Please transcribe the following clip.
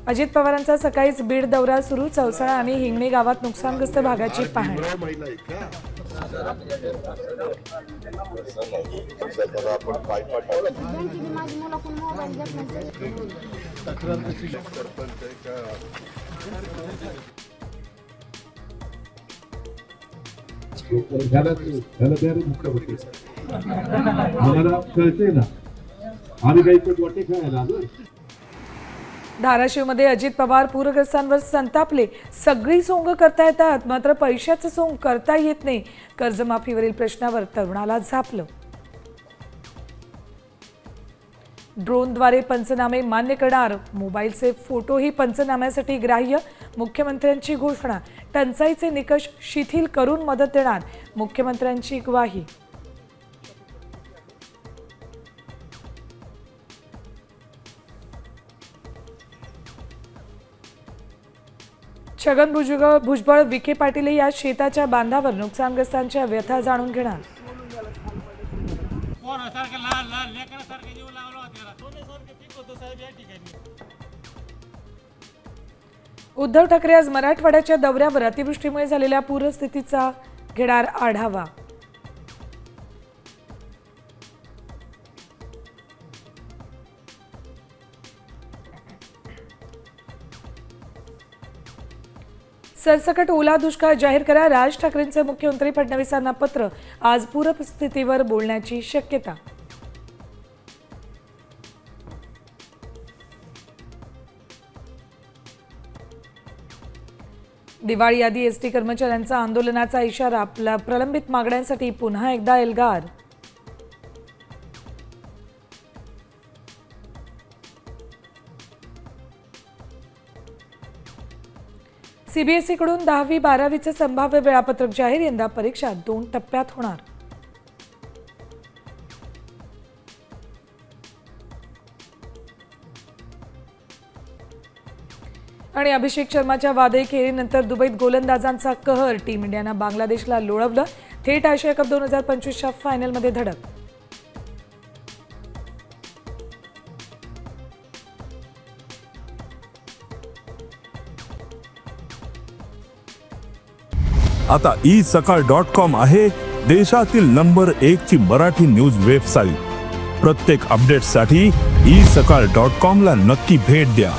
अजित पवारांचा सकाळीच बीड दौरा सुरू। चौसाळा आणि हिंगणी गावात नुकसानग्रस्त भागाची पाहणी। धाराशिवमध्ये अजित पवार पूरग्रस्तांवर संतापले। सगळी सोंग करता येतात मात्र पैशाचं सोंग करता येत नाही। कर्जमाफीवरील प्रश्नावर तरुणाला झापलं। ड्रोनद्वारे पंचनामे मान्य करणार। मोबाईलचे फोटोही पंचनाम्यासाठी ग्राह्य। मुख्यमंत्र्यांची घोषणा। टंचाईचे निकष शिथिल करून मदत देणार। मुख्यमंत्र्यांची ग्वाही। छगन भुजबळ विखे पाटील या शेताच्या बांधावर नुकसानग्रस्तांच्या व्यथा जाणून घेणार। उद्धव ठाकरे आज मराठवाड्याच्या दौऱ्यावर अतिवृष्टीमुळे झालेल्या पूरस्थितीचा घेणार आढावा। सरसकट ओला दुष्काळ जाहीर करा। राज ठाकरेंचे मुख्यमंत्री फडणवीसांना पत्र। आज पूरस्थितीवर बोलण्याची शक्यता। दिवाळी आधी एसटी कर्मचाऱ्यांचा आंदोलनाचा इशारा। प्रलंबित मागण्यांसाठी पुन्हा एकदा एल्गार। सीबीएसई कडून 10वी-12वीचे संभाव्य वेळापत्रक जाहीर। यंदा परीक्षा 2 टप्प्यात होणार। आणि अभिषेक शर्माच्या वादळी खेळीनंतर दुबईत गोलंदाजांचा कहर। टीम इंडियानं बांगलादेशला लोळवलं। थेट आशिया कप 2025च्या फायनलमध्ये धडक। आता isakal.com आहे देशातील नंबर 1 ची मराठी न्यूज वेबसाईट। प्रत्येक अपडेटसाठी isakal.com ला नक्की भेट द्या।